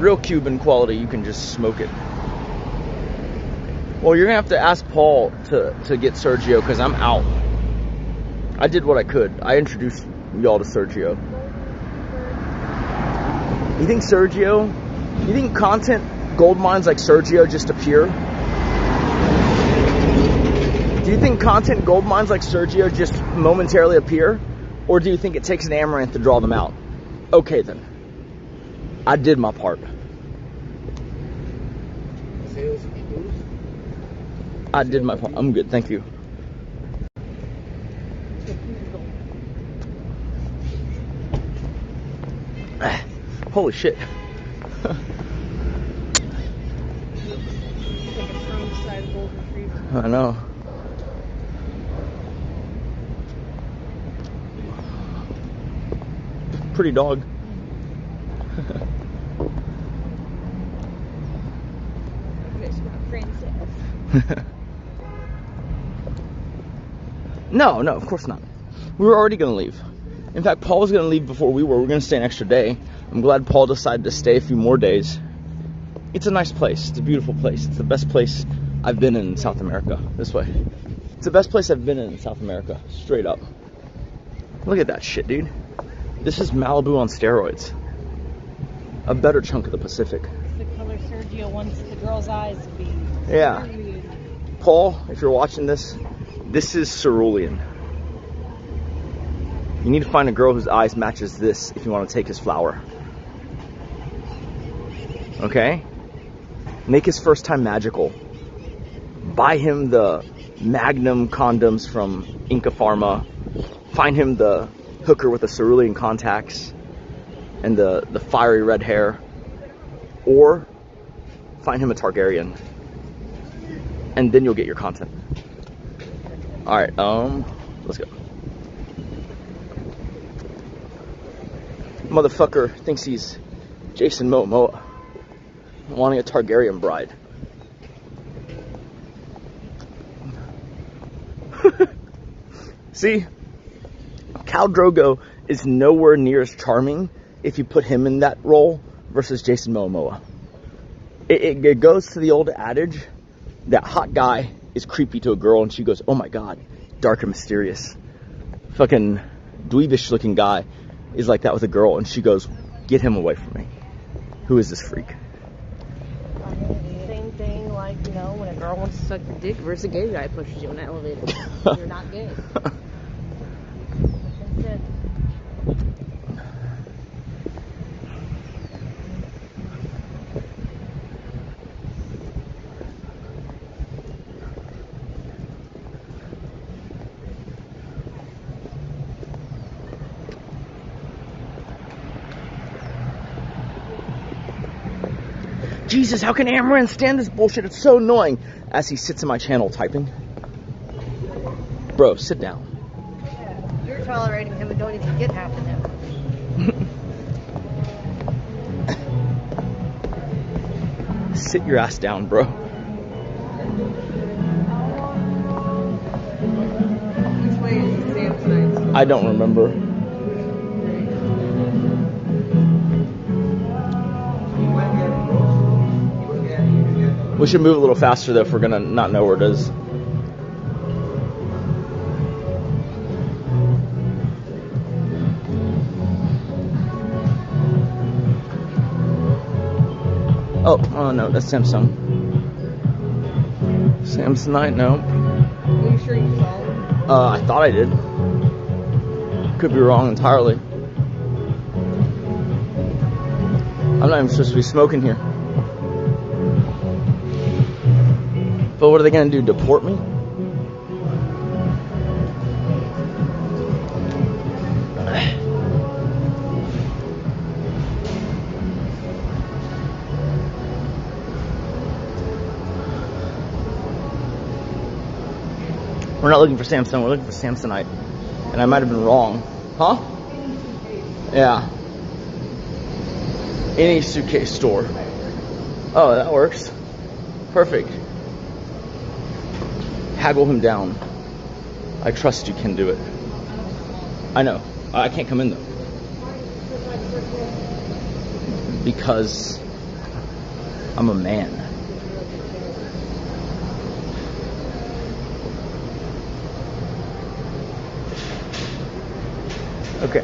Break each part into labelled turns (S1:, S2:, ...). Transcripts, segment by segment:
S1: real Cuban quality, you can just smoke it. Well, you're gonna have to ask Paul to get Sergio, because I'm out. I did what I could. I introduced y'all to Sergio. You think content gold mines like Sergio just appear? Do you think content gold mines like Sergio just momentarily appear? Or do you think it takes an amaranth to draw them out? Okay then. I did my part. I did my part. I'm good, thank you. Holy shit. I know. Pretty dog. No, of course not. We were already gonna leave. In fact, Paul was gonna leave before we were. We're gonna stay an extra day. I'm glad Paul decided to stay a few more days. It's a nice place. It's a beautiful place. It's the best place I've been in South America. This way. It's the best place I've been in South America. Straight up. Look at that shit, dude. This is Malibu on steroids. A better chunk of the Pacific.
S2: It's the color Sergio wants the girl's eyes to be.
S1: Yeah. Paul, if you're watching this, this is cerulean. You need to find a girl whose eyes matches this if you want to take his flower. Okay? Make his first time magical. Buy him the Magnum condoms from Inca Pharma. Find him the hooker with the cerulean contacts and the fiery red hair. Or find him a Targaryen. And then you'll get your content. Alright, let's go. Motherfucker thinks he's Jason Momoa wanting a Targaryen bride. See? Khal Drogo is nowhere near as charming if you put him in that role versus Jason Momoa. It goes to the old adage that hot guy is creepy to a girl and she goes, oh my god, dark and mysterious. Fucking dweebish looking guy is like that with a girl and she goes, get him away from me. Who is this freak?
S2: Same thing like, you know, when a girl wants to suck your dick versus a gay guy pushes you in the elevator. You're not gay. That's it.
S1: Jesus, how can Amaranth stand this bullshit? It's so annoying. As he sits in my channel typing. Bro, sit down.
S2: You're tolerating him and don't even get half of them.
S1: Sit your ass down, bro.
S2: Which way is the Samsonite?
S1: I don't remember. We should move a little faster though if we're gonna not know where it is. Oh no, that's Samsung. Samsonite, no.
S2: Are you sure you saw him?
S1: I thought I did. Could be wrong entirely. I'm not even supposed to be smoking here. But what are they gonna do? Deport me? We're not looking for Samsung, we're looking for Samsonite. And I might have been wrong. Huh? Yeah. Any suitcase store. Oh, that works. Perfect. Haggle him down. I trust you can do it. I know. I can't come in though. Because I'm a man. Okay.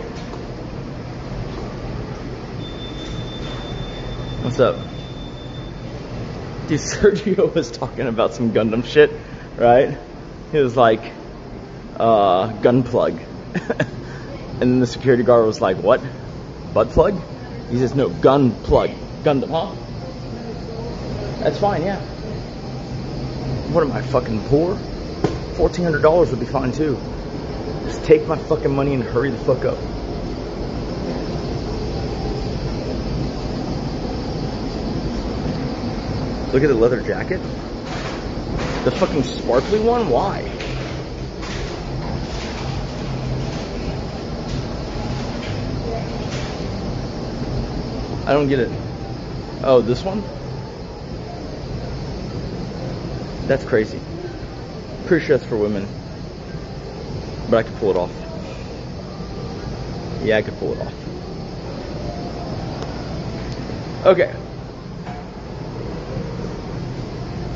S1: What's up? Dude, Sergio was talking about some Gundam shit, right? He was like, gun plug. And then the security guard was like, what? Butt plug? He says, no, gun plug. Gundam, huh? That's fine, yeah. What am I, fucking poor? $1,400 would be fine too. Just take my fucking money and hurry the fuck up. Look at the leather jacket. The fucking sparkly one? Why? I don't get it. Oh, this one? That's crazy. Pretty sure that's for women. But I could pull it off. Yeah, I could pull it off. Okay.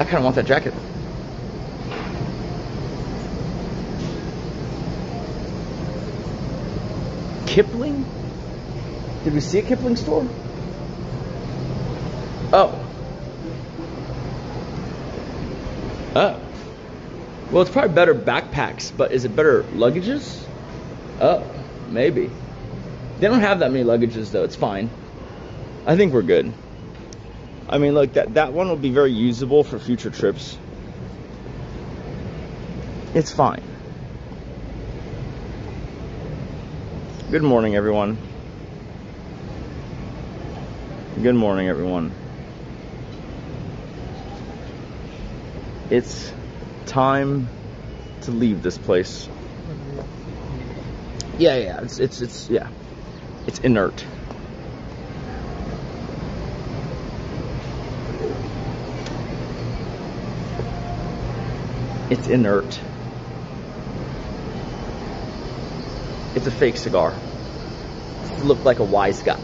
S1: I kind of want that jacket. Kipling? Did we see a Kipling store? Oh. Oh. Well, it's probably better backpacks, but is it better luggages? Oh, maybe. They don't have that many luggages, though. It's fine. I think we're good. I mean, look, that one will be very usable for future trips. It's fine. Good morning, everyone. Good morning, everyone. It's time to leave this place. Yeah. It's yeah. It's inert. It's inert. It's a fake cigar. It's look like a wise guy.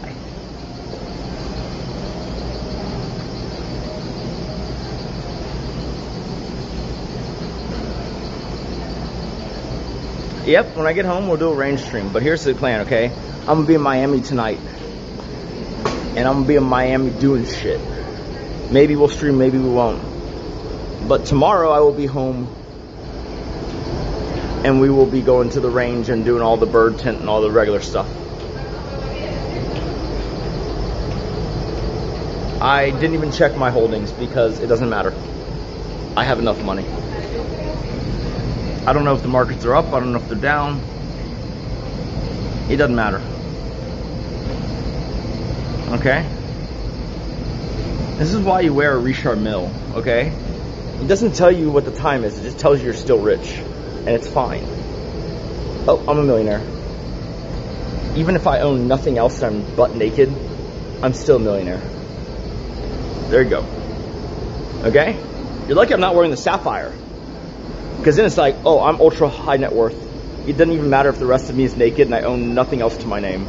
S1: Yep, when I get home, we'll do a range stream. But here's the plan, okay? I'm going to be in Miami tonight. And I'm going to be in Miami doing shit. Maybe we'll stream, maybe we won't. But tomorrow I will be home. And we will be going to the range and doing all the bird tent and all the regular stuff. I didn't even check my holdings because it doesn't matter. I have enough money. I don't know if the markets are up. I don't know if they're down. It doesn't matter. Okay? This is why you wear a Richard Mille, okay? It doesn't tell you what the time is. It just tells you you're still rich. And it's fine. Oh, I'm a millionaire. Even if I own nothing else and I'm butt naked, I'm still a millionaire. There you go. Okay? You're lucky I'm not wearing the sapphire. Because then it's like, oh, I'm ultra high net worth. It doesn't even matter if the rest of me is naked and I own nothing else to my name.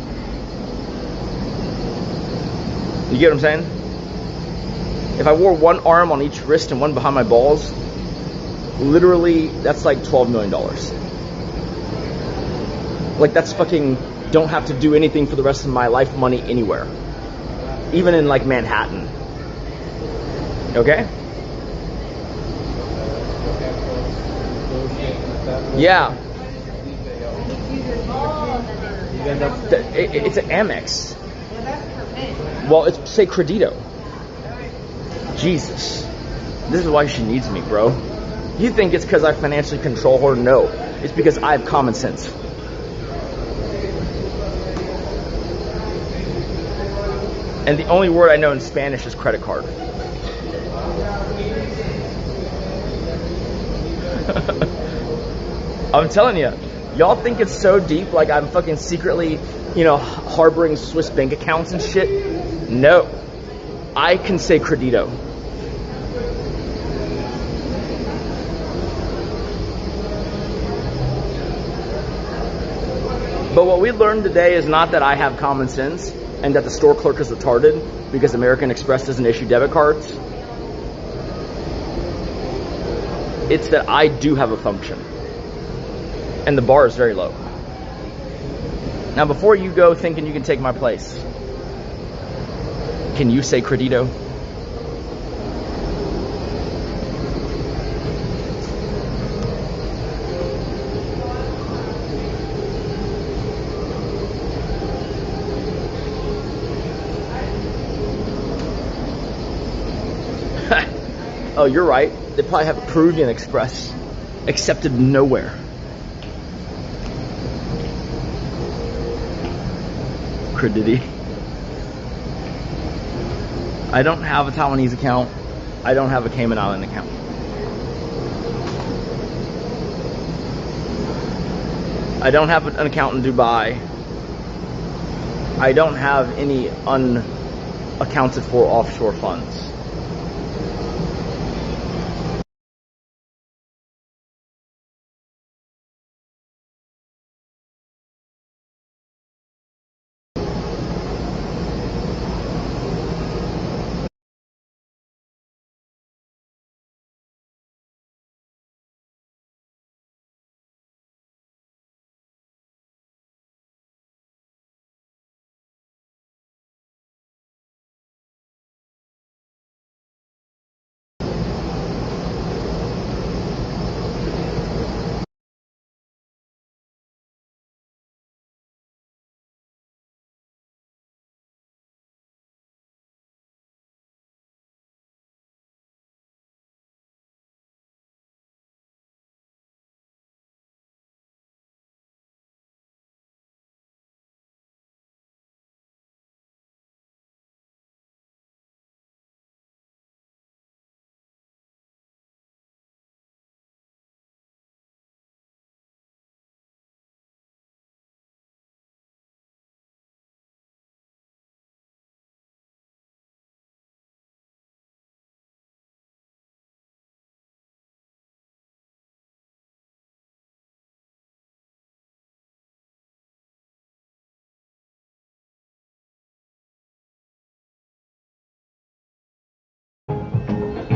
S1: You get what I'm saying? If I wore one arm on each wrist and one behind my balls, literally, that's like $12 million. Like, that's fucking don't have to do anything for the rest of my life money anywhere. Even in, like, Manhattan. Okay? Yeah. It's an Amex. Well, it's, say, Credito. Jesus. This is why she needs me, bro. You think it's because I financially control her? No. It's because I have common sense. And the only word I know in Spanish is credit card. I'm telling you, y'all think it's so deep, like I'm fucking secretly, harboring Swiss bank accounts and shit? No. I can say Credito. But what we learned today is not that I have common sense and that the store clerk is retarded. because American Express doesn't issue debit cards. It's that I do have a function. And the bar is very low. Now, before you go thinking you can take my place, can you say credito? Oh, you're right. They probably have a Peruvian Express. Accepted nowhere. Crediti. I don't have a Taiwanese account. I don't have a Cayman Island account. I don't have an account in Dubai. I don't have any unaccounted for offshore funds.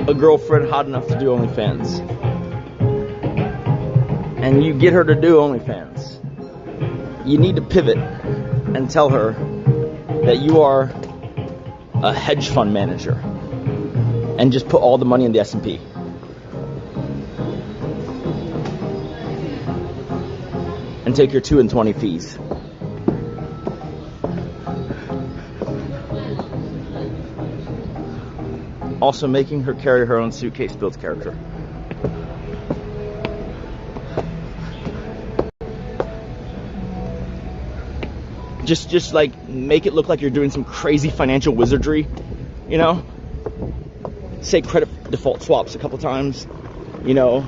S1: A girlfriend hot enough to do OnlyFans, and you get her to do OnlyFans, you need to pivot and tell her that you are a hedge fund manager and just put all the money in the S&P. And take your 2 and 20 fees. Also making her carry her own suitcase builds character. Just like make it look like you're doing some crazy financial wizardry, you know? Say credit default swaps a couple times, you know?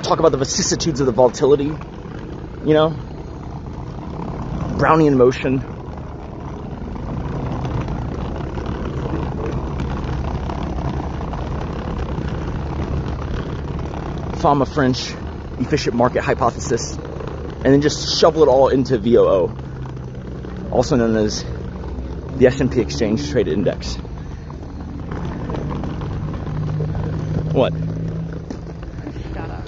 S1: Talk about the vicissitudes of the volatility, you know? Brownian motion. Fama French efficient market hypothesis, and then just shovel it all into VOO, also known as the S&P Exchange Traded Index. What?
S2: Shut up.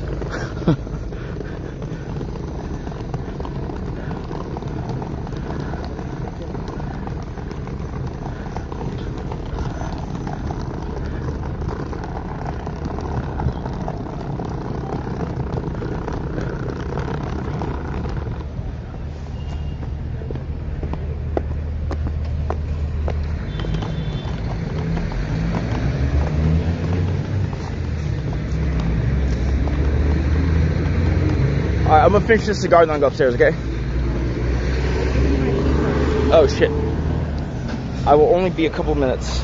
S1: Alright, I'm gonna finish this cigar and then I'll go upstairs, okay? Oh shit. I will only be a couple minutes.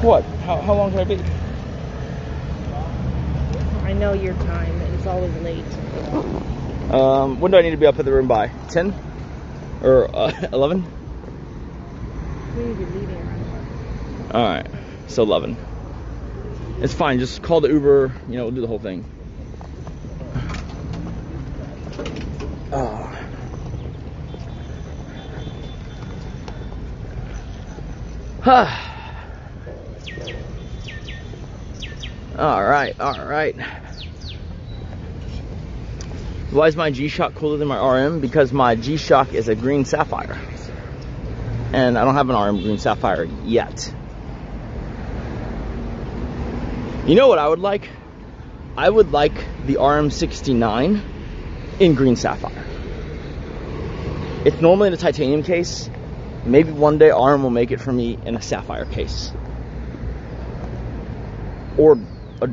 S1: What? How long can I be?
S2: I know your time. It's always late.
S1: When do I need to be up at the room by? 10? Or 11?
S2: We need to be leaving around 11.
S1: Alright, so 11. It's fine, just call the Uber, you know, we'll do the whole thing. Oh. Alright, alright. Why is my G-Shock cooler than my RM? Because my G-Shock is a green sapphire. And I don't have an RM green sapphire yet. You know what I would like? I would like the RM69 in green sapphire. It's normally in a titanium case. Maybe one day RM will make it for me in a sapphire case. Or a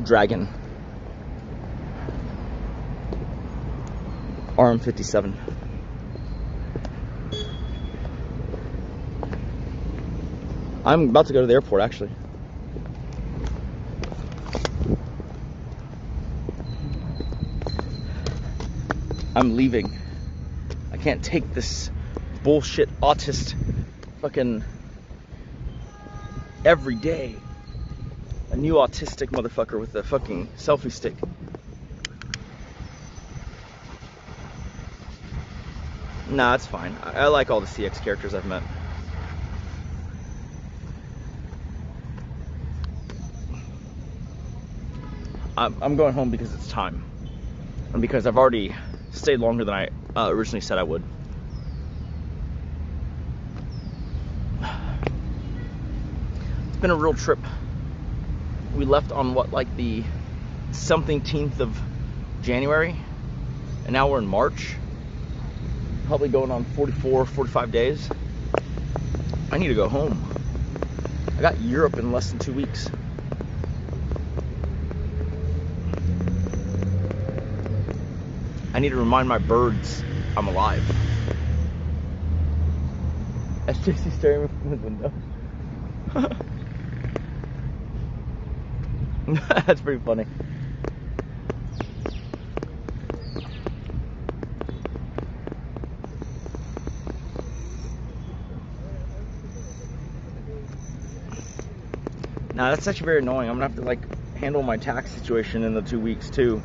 S1: dragon. RM57. I'm about to go to the airport, actually. I'm leaving. I can't take this bullshit autist fucking every day. A new autistic motherfucker with a fucking selfie stick. Nah, it's fine. I like all the CX characters I've met. I'm going home because it's time. And because I've already stayed longer than I originally said I would. It's been a real trip. We left on what, like the something-teenth of January, and now we're in March. Probably going on 44, 45 days. I need to go home. I got Europe in less than 2 weeks. I need to remind my birds I'm alive. That's Tracy staring me from the window. That's pretty funny. Now that's actually very annoying. I'm gonna have to like handle my tax situation in the 2 weeks too.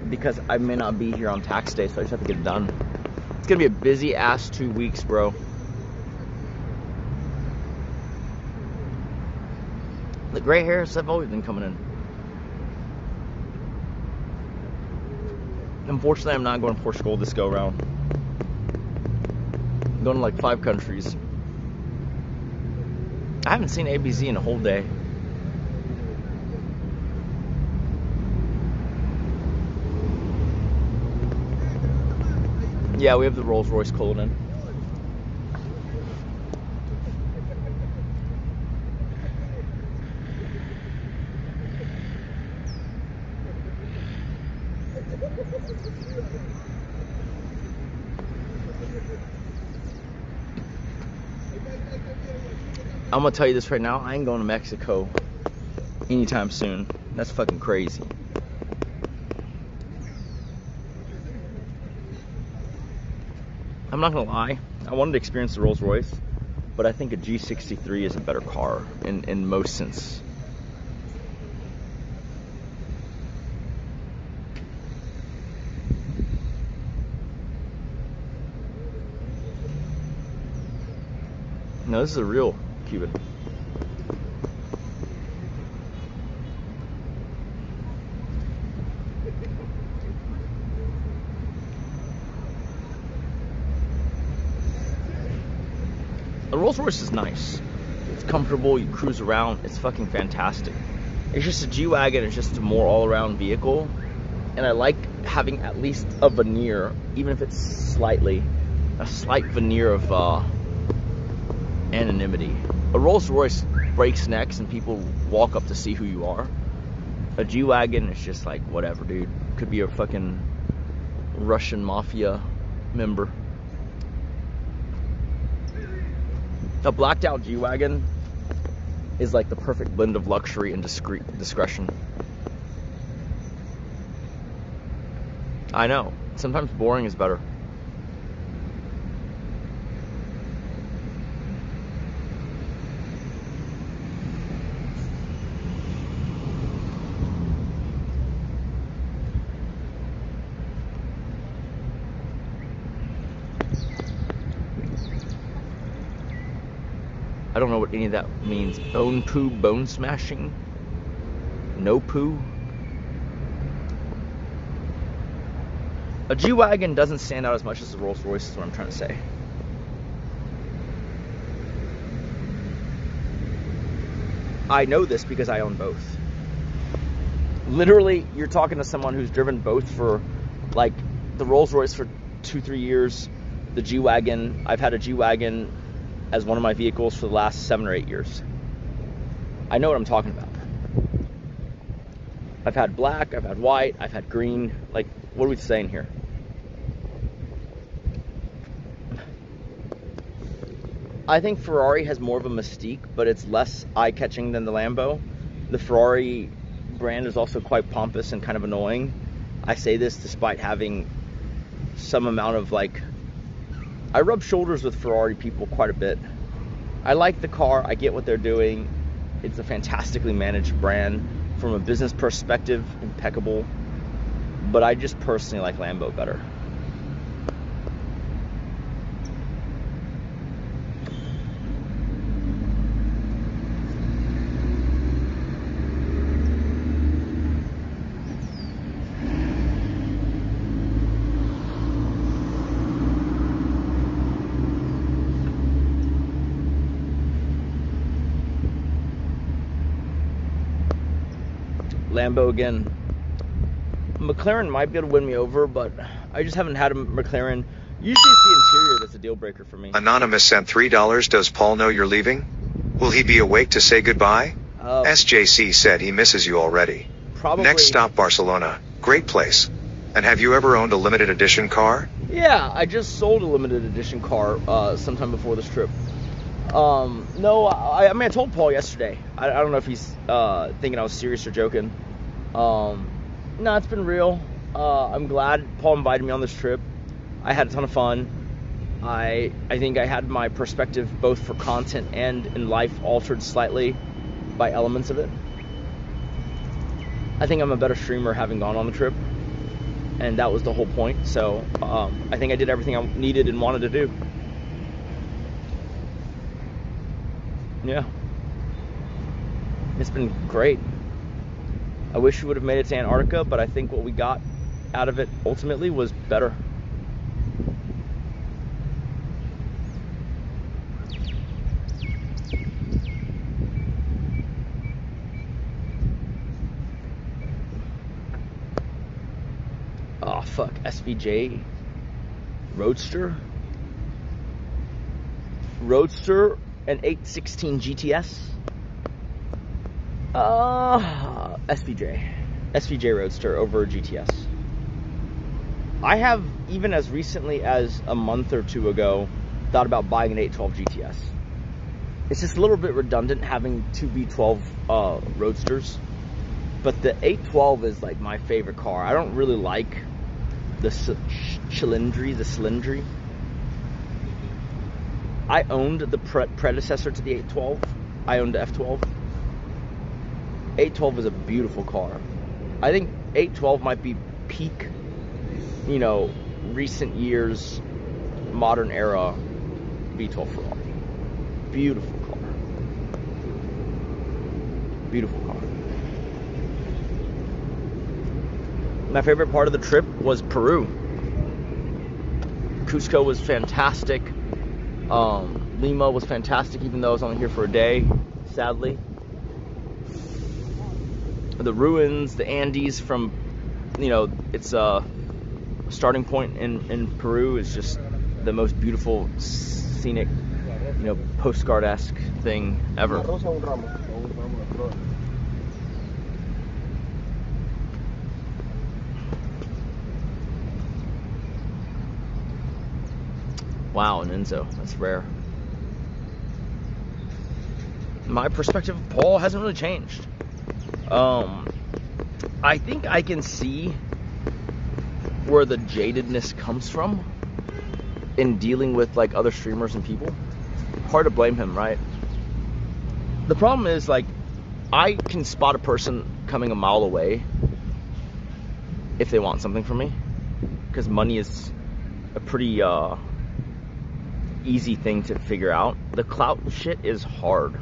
S1: Because I may not be here on tax day, so I just have to get it done. It's gonna be a busy ass 2 weeks, bro. The gray hairs have always been coming in. Unfortunately, I'm not going to Portugal this go around. I'm going to like 5 countries. I haven't seen ABZ in a whole day. Yeah, we have the Rolls Royce Cullinan. I'm gonna tell you this right now, I ain't going to Mexico anytime soon. That's fucking crazy. I'm not gonna lie, I wanted to experience the Rolls Royce, but I think a G63 is a better car in most sense. No, this is a real Cuban. The Rolls Royce is nice. It's comfortable, you cruise around, it's fucking fantastic. It's just a G-Wagon, it's just a more all-around vehicle. And I like having at least a veneer, even if it's a slight veneer of anonymity. A Rolls Royce breaks necks and people walk up to see who you are. A G-Wagon is just like, whatever, dude. Could be a fucking Russian mafia member. A blacked out G-Wagon is like the perfect blend of luxury and discretion. I know. Sometimes boring is better. I don't know what any of that means. Bone poo, bone smashing, no poo. A G-Wagon doesn't stand out as much as the Rolls Royce is what I'm trying to say. I know this because I own both. Literally, you're talking to someone who's driven both for, like, the Rolls Royce for 2-3 years, the G-Wagon. I've had a G-Wagon as one of my vehicles for the last 7 or 8 years. I know what I'm talking about. I've had black, I've had white, I've had green. Like, what are we saying here? I think Ferrari has more of a mystique, but it's less eye-catching than the Lambo. The Ferrari brand is also quite pompous and kind of annoying. I say this despite having some amount of, like, I rub shoulders with Ferrari people quite a bit. I like the car, I get what they're doing. It's a fantastically managed brand. From a business perspective, impeccable. But I just personally like Lambo better. Lambo again. McLaren might be able to win me over, but I just haven't had a McLaren. Usually it's the interior that's a deal breaker for me.
S3: Anonymous sent $3. Does Paul know you're leaving? Will he be awake to say goodbye? SJC said he misses you already.
S1: Probably.
S3: Next stop Barcelona. Great place. And have you ever owned a limited edition car?
S1: Yeah, I just sold a limited edition car sometime before this trip. No, I mean, I told Paul yesterday. I don't know if he's thinking I was serious or joking. No, it's been real. I'm glad Paul invited me on this trip. I had a ton of fun. I think I had my perspective both for content and in life altered slightly by elements of it. I think I'm a better streamer having gone on the trip, and that was the whole point. So I think I did everything I needed and wanted to do. Yeah, it's been great. I wish we would have made it to Antarctica, but I think what we got out of it ultimately was better. Oh fuck, SVJ Roadster an 816 GTS. SVJ Roadster over GTS. I have, even as recently as a month or two ago, thought about buying an 812 GTS. It's just a little bit redundant having two V12 Roadsters, but the 812 is like my favorite car. I don't really like the cylindry. I owned the predecessor to the 812. I owned the F12. 812 is a beautiful car. I think 812 might be peak, recent years, modern era V12 Ferrari. Beautiful car. Beautiful car. My favorite part of the trip was Peru. Cusco was fantastic. Lima was fantastic, even though I was only here for a day, sadly. The ruins, the Andes from, it's a starting point in Peru is just the most beautiful, scenic, postcard-esque thing ever. Wow, an Enzo, that's rare. My perspective of Paul hasn't really changed. I think I can see where the jadedness comes from in dealing with like other streamers and people. Hard to blame him, right? The problem is, like, I can spot a person coming a mile away if they want something from me, because money is a pretty easy thing to figure out. The clout shit is hard.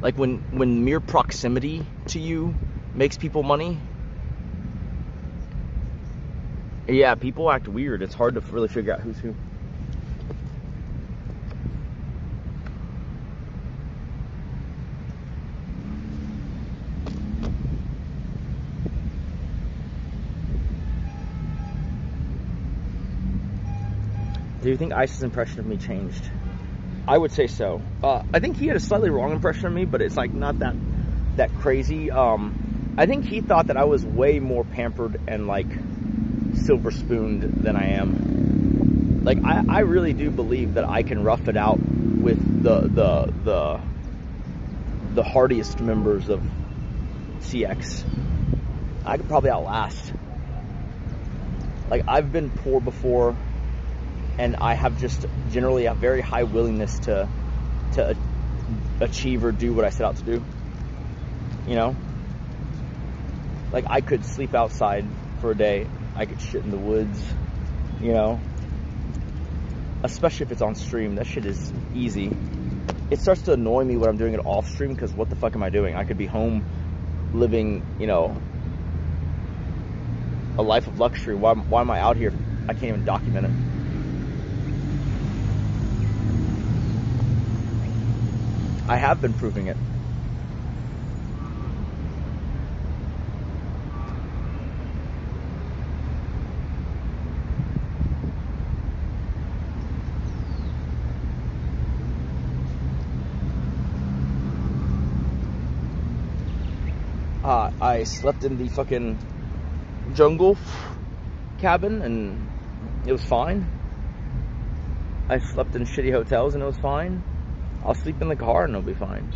S1: Like when mere proximity to you makes people money, yeah, people act weird. It's hard to really figure out who's who. Do you think Ice's impression of me changed? I would say so. I think he had a slightly wrong impression of me, but it's like not that crazy. I think he thought that I was way more pampered and like silver spooned than I am. Like I really do believe that I can rough it out with the hardiest members of CX. I could probably outlast. Like I've been poor before. And I have just generally a very high willingness to achieve or do what I set out to do. You know? Like, I could sleep outside for a day. I could shit in the woods. You know? Especially if it's on stream. That shit is easy. It starts to annoy me when I'm doing it off stream, because what the fuck am I doing? I could be home living, you know, a life of luxury. Why am I out here? I can't even document it. I have been proving it. I slept in the fucking jungle cabin and it was fine. I slept in shitty hotels and it was fine. I'll sleep in the car and it'll be fine.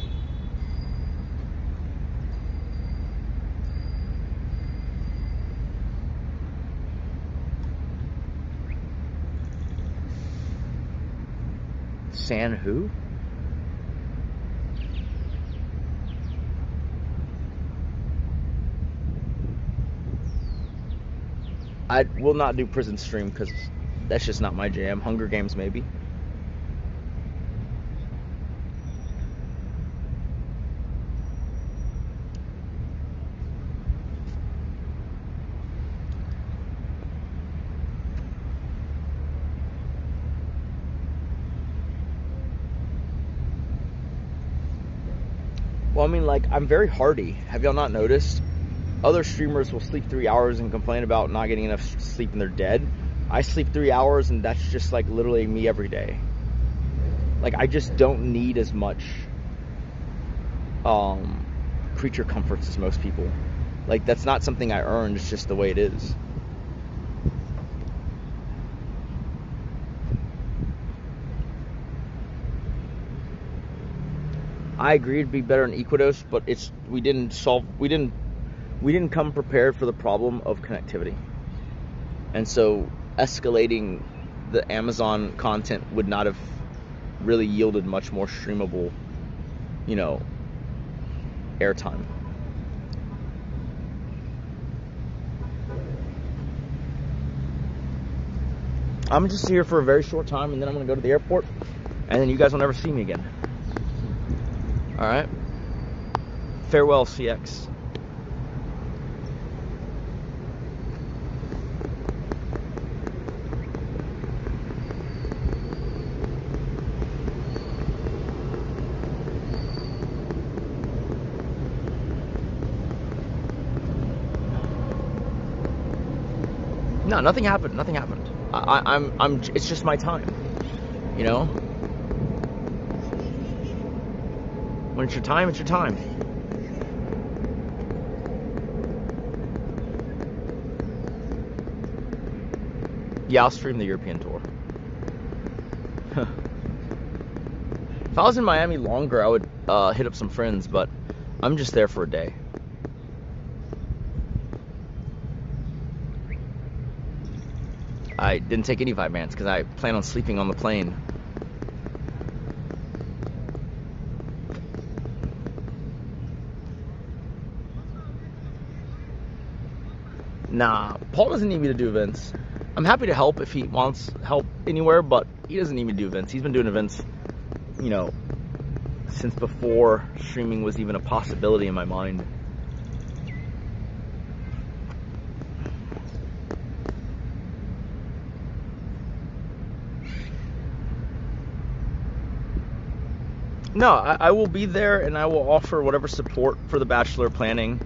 S1: San who? I will not do prison stream because that's just not my jam. Hunger Games maybe. Well, I mean, like, I'm very hardy. Have y'all not noticed? Other streamers will sleep 3 hours and complain about not getting enough sleep and they're dead. I sleep 3 hours and that's just like literally me every day. Like, I just don't need as much creature comforts as most people. Like, that's not something I earned, it's just the way it is. I agree it'd be better in Equidos, but we didn't come prepared for the problem of connectivity. And so escalating the Amazon content would not have really yielded much more streamable, you know, airtime. I'm just here for a very short time and then I'm gonna go to the airport and then you guys will never see me again. Alright? Farewell, CX. No, nothing happened. Nothing happened. It's just my time. You know? When it's your time, it's your time. Yeah, I'll stream the European tour. If I was in Miami longer, I would hit up some friends, but I'm just there for a day. I didn't take any Vibe Bands because I plan on sleeping on the plane. Nah, Paul doesn't need me to do events. I'm happy to help if he wants help anywhere, but he doesn't even do events. He's been doing events, you know, since before streaming was even a possibility in my mind. No, I will be there, and I will offer whatever support for the bachelor planning.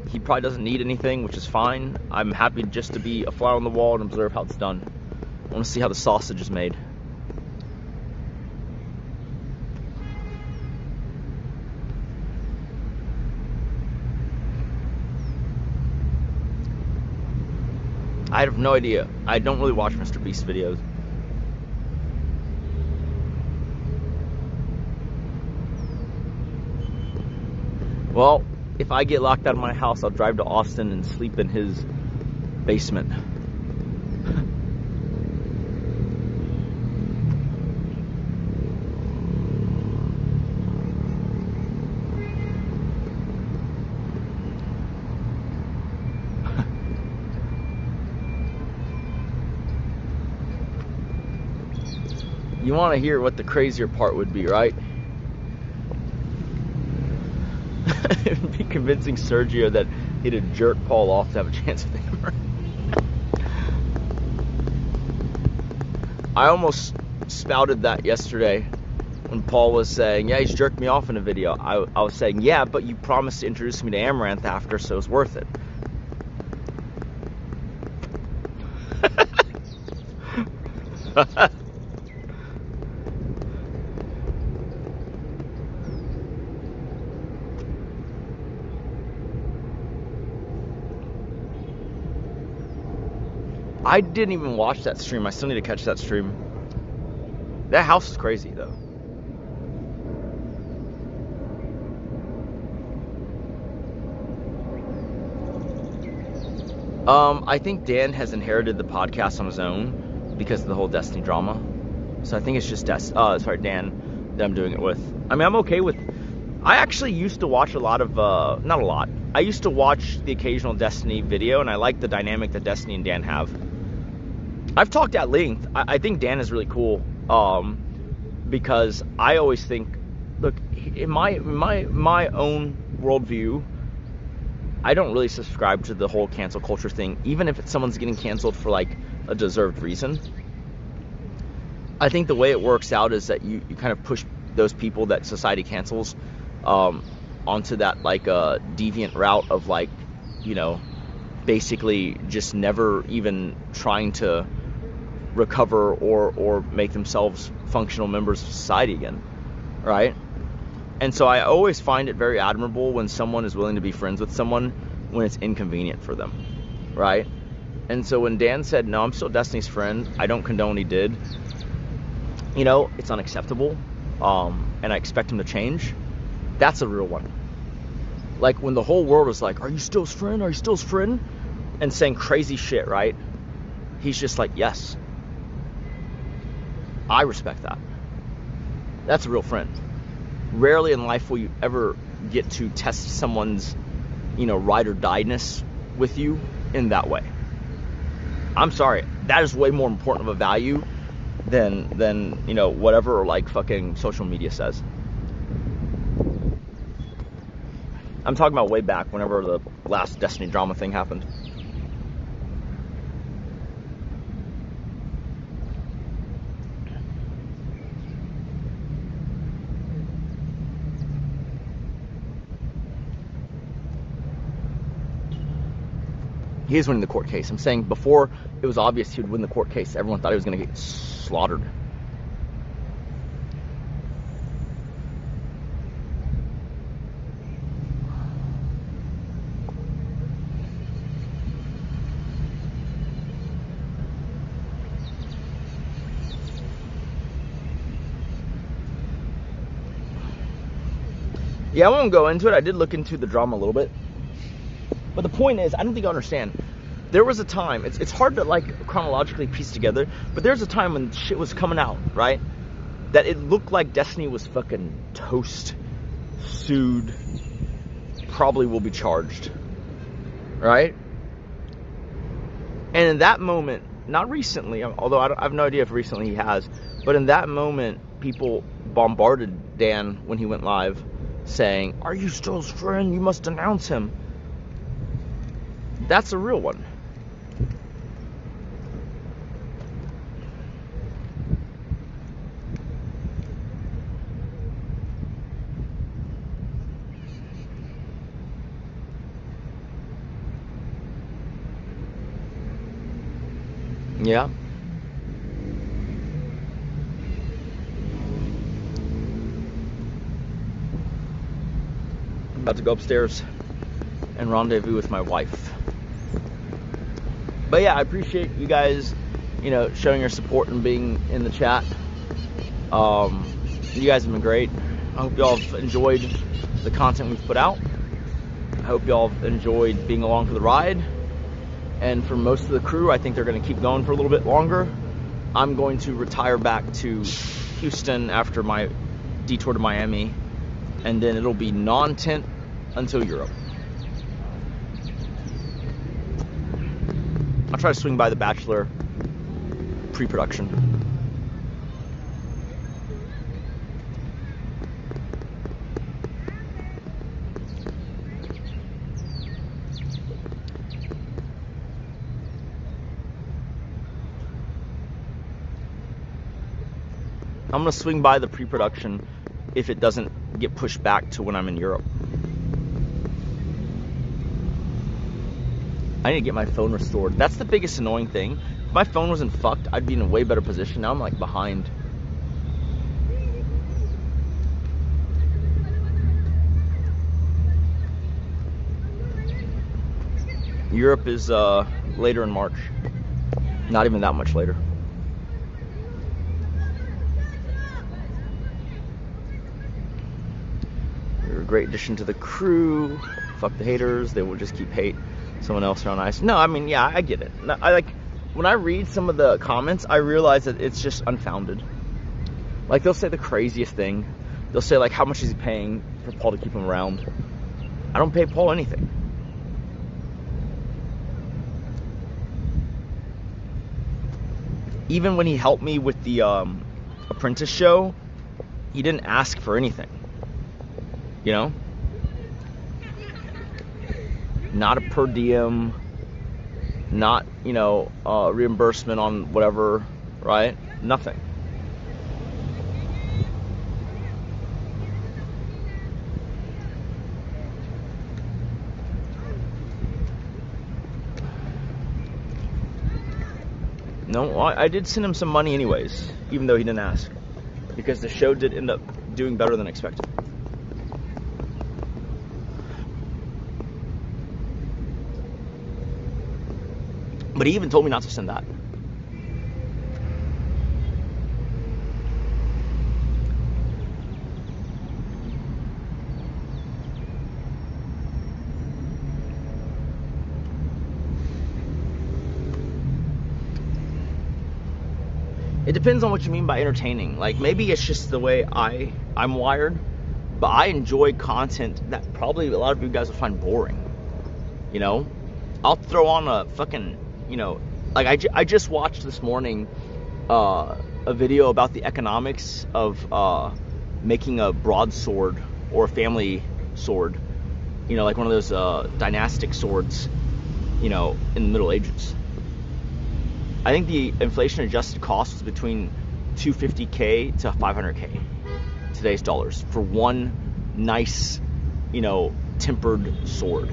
S1: He probably doesn't need anything, which is fine. I'm happy just to be a fly on the wall and observe how it's done. I want to see how the sausage is made. I have no idea. I don't really watch Mr. Beast videos. Well, if I get locked out of my house, I'll drive to Austin and sleep in his basement. You want to hear what the crazier part would be, right? It would be convincing Sergio that he'd have jerked Paul off to have a chance with him. I almost spouted that yesterday when Paul was saying, yeah, he's jerked me off in a video. I was saying, yeah, but you promised to introduce me to Amaranth after, so it's worth it. I didn't even watch that stream. I still need to catch that stream. That house is crazy, though. I think Dan has inherited the podcast on his own because of the whole Destiny drama. So I think it's just Dan that I'm doing it with. I mean, I'm okay with... I actually used to watch a lot of... not a lot. I used to watch the occasional Destiny video, and I like the dynamic that Destiny and Dan have. I've talked at length. I think Dan is really cool, because I always think, look, in my own worldview, I don't really subscribe to the whole cancel culture thing, even if someone's getting canceled for like a deserved reason. I think the way it works out is that you kind of push those people that society cancels onto that like deviant route of like, you know, basically just never even trying to recover or make themselves functional members of society again, right? And so I always find it very admirable when someone is willing to be friends with someone when it's inconvenient for them, right? And so when Dan said, no, I'm still Destiny's friend, I don't condone what he did, you know, it's unacceptable, and I expect him to change. That's a real one. Like when the whole world was like, are you still his friend? Are you still his friend? And saying crazy shit, right? He's just like, yes. I respect that. That's a real friend. Rarely in life will you ever get to test someone's, you know, ride or die-ness with you in that way. I'm sorry. That is way more important of a value than you know, whatever like fucking social media says. I'm talking about way back whenever the last Destiny drama thing happened. He is winning the court case. I'm saying before it was obvious he would win the court case, everyone thought he was going to get slaughtered. Yeah, I won't go into it. I did look into the drama a little bit. But the point is, I don't think you understand. There was a time, it's hard to like chronologically piece together, but there's a time when shit was coming out, right? That it looked like Destiny was fucking toast, sued, probably will be charged, right? And in that moment, not recently, although I have no idea if recently he has, but in that moment, people bombarded Dan when he went live saying, "Are you Stroh's friend? You must denounce him." That's a real one. Yeah. I'm about to go upstairs and rendezvous with my wife. But yeah, I appreciate you guys, you know, showing your support and being in the chat. You guys have been great. I hope y'all have enjoyed the content we've put out. I hope y'all have enjoyed being along for the ride. And for most of the crew, I think they're going to keep going for a little bit longer. I'm going to retire back to Houston after my detour to Miami, and then it'll be non-tent until Europe. I'll try to swing by the Bachelor pre-production. I'm gonna swing by the pre-production if it doesn't get pushed back to when I'm in Europe. I need to get my phone restored. That's the biggest annoying thing. If my phone wasn't fucked, I'd be in a way better position. Now I'm like behind. Europe is later in March. Not even that much later. You're a great addition to the crew. Fuck the haters. They will just keep hate someone else around ice. No, I mean, yeah, I get it. I like, when I read some of the comments, I realize that it's just unfounded. Like, they'll say the craziest thing. They'll say, like, how much is he paying for Paul to keep him around? I don't pay Paul anything. Even when he helped me with the Apprentice show, he didn't ask for anything. You know? Not a per diem, not, you know, reimbursement on whatever, right? Nothing. No, I did send him some money anyways, even though he didn't ask, because the show did end up doing better than expected. But he even told me not to send that. It depends on what you mean by entertaining. Like, maybe it's just the way I'm wired, but I enjoy content that probably a lot of you guys would find boring. You know? I'll throw on a fucking, you know, like I just watched this morning a video about the economics of making a broadsword or a family sword, you know, like one of those dynastic swords, you know, in the Middle Ages. I think the inflation adjusted cost was between $250K to $500K today's dollars for one nice, you know, tempered sword.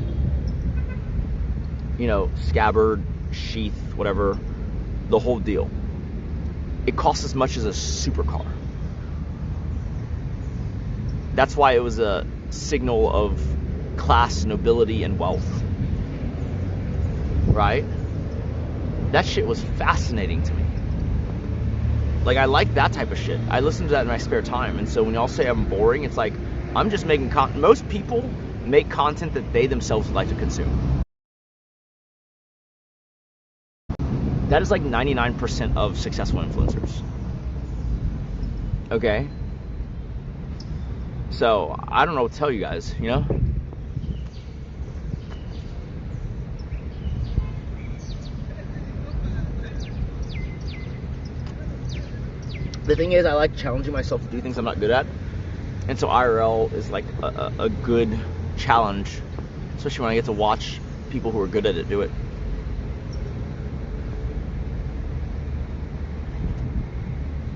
S1: You know, scabbard, sheath, whatever, the whole deal. It costs as much as a supercar. That's why it was a signal of class, nobility, and wealth. Right? That shit was fascinating to me. Like, I like that type of shit. I listen to that in my spare time. And so when y'all say I'm boring, it's like, I'm just making content. Most people make content that they themselves would like to consume. That is like 99% of successful influencers. Okay? So, I don't know what to tell you guys, you know? The thing is, I like challenging myself to do things I'm not good at. And so IRL is like a good challenge, especially when I get to watch people who are good at it do it.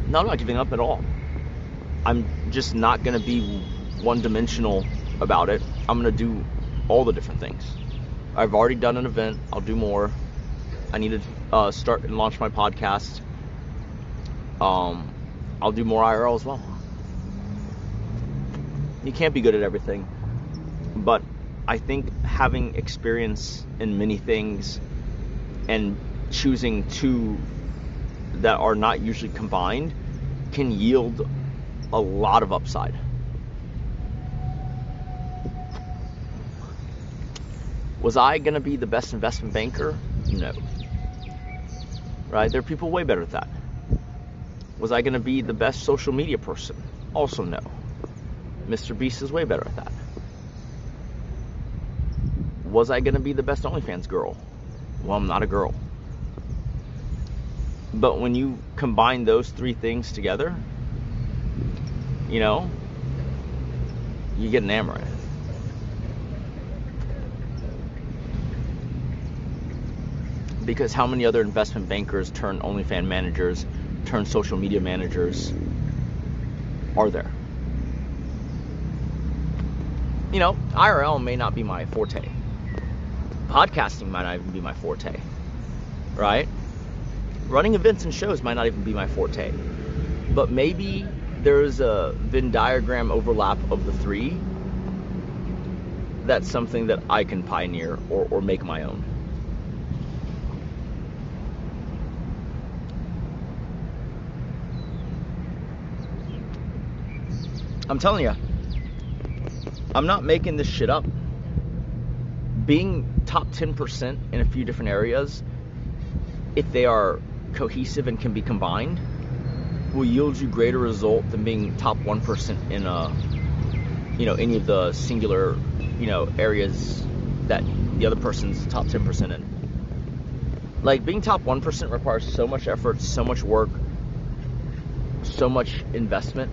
S1: No, I'm not giving up at all. I'm just not going to be one-dimensional about it. I'm going to do all the different things. I've already done an event. I'll do more. I need to start and launch my podcast. I'll do more IRL as well. You can't be good at everything. But I think having experience in many things and choosing two that are not usually combined can yield a lot of upside. Was I going to be the best investment banker? No. Right? There are people way better at that. Was I going to be the best social media person? Also no. Mr. Beast is way better at that. Was I going to be the best OnlyFans girl? Well, I'm not a girl. But when you combine those three things together, you know, you get an amaranth. Because how many other investment bankers turn OnlyFans managers, turn social media managers are there? You know, IRL may not be my forte. Podcasting might not even be my forte. Right? Running events and shows might not even be my forte. But maybe there's a Venn diagram overlap of the three. That's something that I can pioneer or make my own. I'm telling you, I'm not making this shit up. Being top 10% in a few different areas, if they are cohesive and can be combined, will yield you greater result than being top 1% in any of the singular, areas that the other person's top 10% in. Like, being top 1% requires so much effort, so much work, so much investment,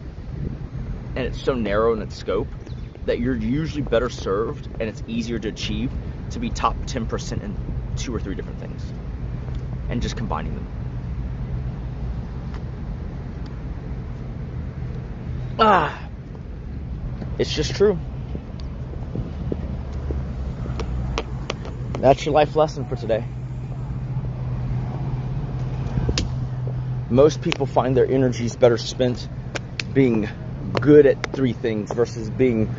S1: and it's so narrow in its scope that you're usually better served, and it's easier to achieve to be top 10% in 2 or 3 different things and just combining them. It's just true. That's your life lesson for today. Most people find their energies better spent being good at 3 things versus being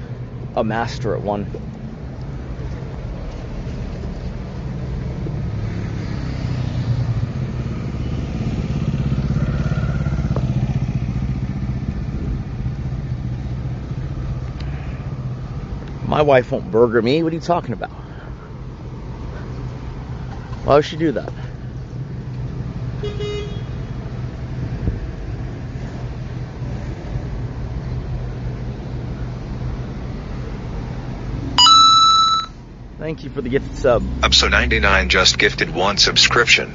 S1: a master at 1. My wife won't burger me. What are you talking about? Why would she do that? Thank you for the gifted sub.
S3: Upso 99 just gifted 1 subscription.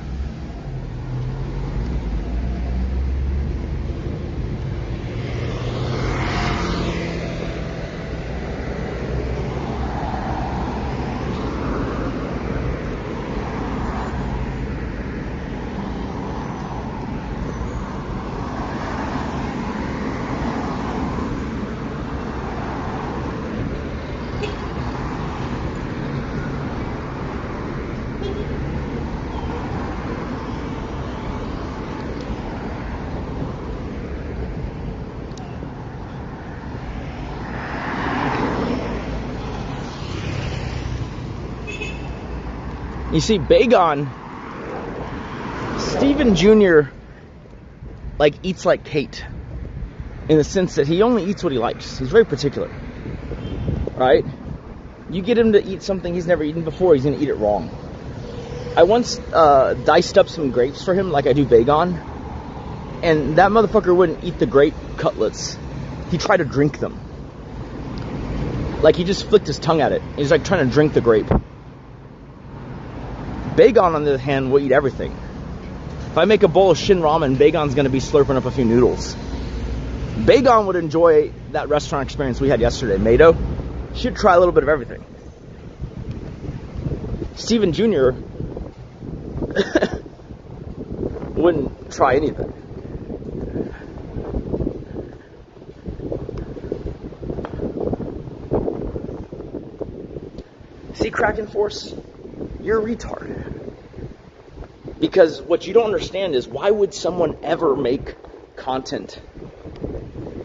S1: You see, Bagon, Steven Jr. eats like Kate, in the sense that he only eats what he likes. He's very particular, right? You get him to eat something he's never eaten before, he's gonna eat it wrong. I once diced up some grapes for him, like I do Bagon, and that motherfucker wouldn't eat the grape cutlets. He tried to drink them. Like, he just flicked his tongue at it. He's like trying to drink the grape. Bagon, on the other hand, will eat everything. If I make a bowl of Shin Ramen, Bagon's gonna be slurping up a few noodles. Bagon would enjoy that restaurant experience we had yesterday. Mado should try a little bit of everything. Steven Jr. wouldn't try anything. See, Kraken Force, you're a retard. Because what you don't understand is, why would someone ever make content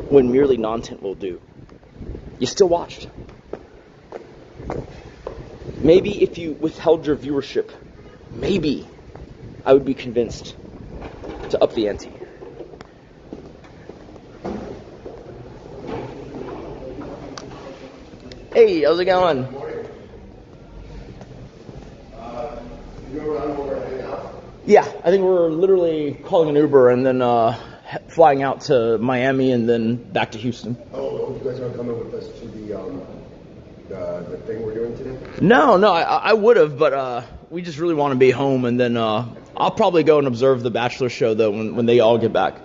S1: when merely non-tent will do? You still watched. Maybe if you withheld your viewership, maybe I would be convinced to up the ante. Hey, how's it going? Yeah, I think we're literally calling an Uber and then flying out to Miami and then back to Houston.
S4: Oh, you guys aren't coming with us to the thing we're doing today?
S1: No, I would have, but we just really want to be home, and then I'll probably go and observe the Bachelor show though when they all get back.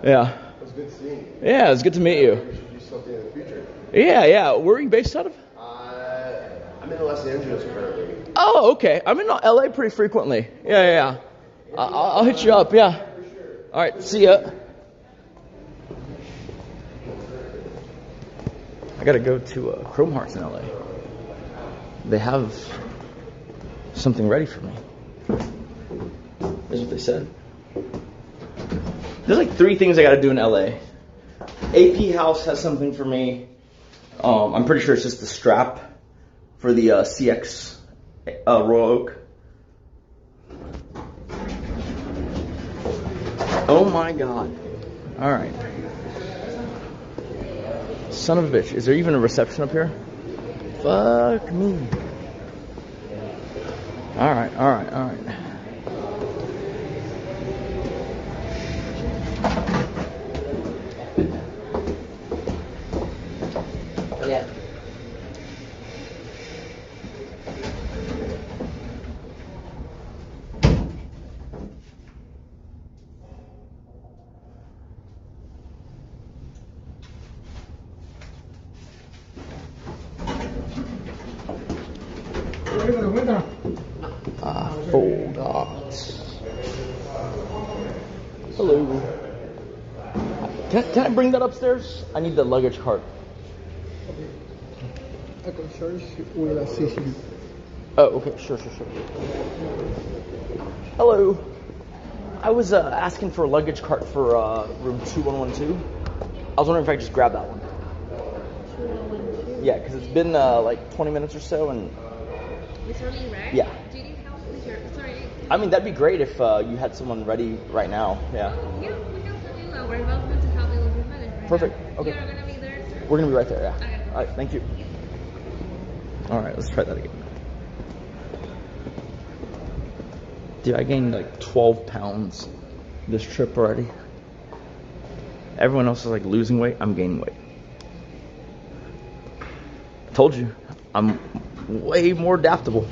S1: Yeah.
S4: It was good seeing you.
S1: Yeah, it's good to meet you.
S4: We should do something in the future.
S1: Yeah. Where are you based out of?
S4: I'm in Los Angeles currently.
S1: Oh, okay. I'm in LA pretty frequently. Yeah. I'll hit you up. Yeah. All right. See ya. I gotta go to Chrome Hearts in LA. They have something ready for me. That's what they said. There's like 3 things I gotta do in LA. AP House has something for me. I'm pretty sure it's just the strap for the CX Royal Oak. Oh my god. Alright. Son of a bitch. Is there even a reception up here? Fuck me. Alright. Yeah. Forgot. Hello. Can I bring that upstairs? I need the luggage cart.
S5: I can search will assist you.
S1: Oh, okay, sure. Hello. I was asking for a luggage cart for room 2112. I was wondering if I could just grab that one.
S2: 2112?
S1: Yeah, because it's been like 20 minutes or so, and
S2: It's early, right?
S1: yeah.
S2: Do you need help with your... Sorry.
S1: I mean, that'd be great if you had someone ready right now. Yeah.
S2: Yeah, we can send you we're about to help you with your management.
S1: Perfect. Okay.
S2: You're gonna be there, sir?
S1: We're gonna be right there. Yeah.
S2: Okay.
S1: All right. Thank you. All right. Let's try that again. Dude, I gained like 12 pounds this trip already. Everyone else is like losing weight. I'm gaining weight. I told you, I'm way more adaptable.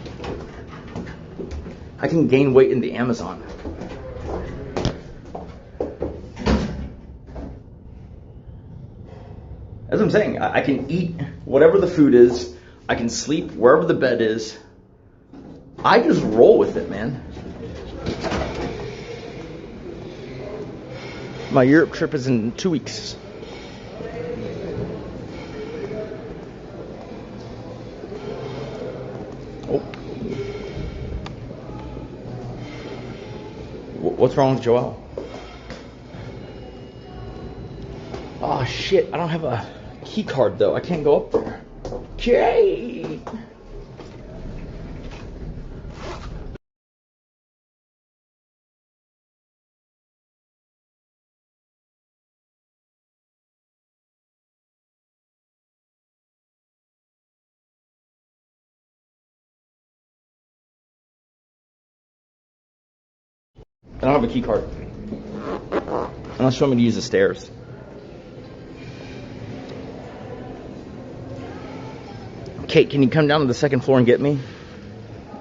S1: I can gain weight in the Amazon. That's what I'm saying. I can eat whatever the food is. I can sleep wherever the bed is. I just roll with it, man. My Europe trip is in 2 weeks. Oh. What's wrong with Joel? Oh shit, I don't have a key card though. I can't go up there. Okay. I don't have a key card. Unless you want me to use the stairs. Kate, can you come down to the second floor and get me?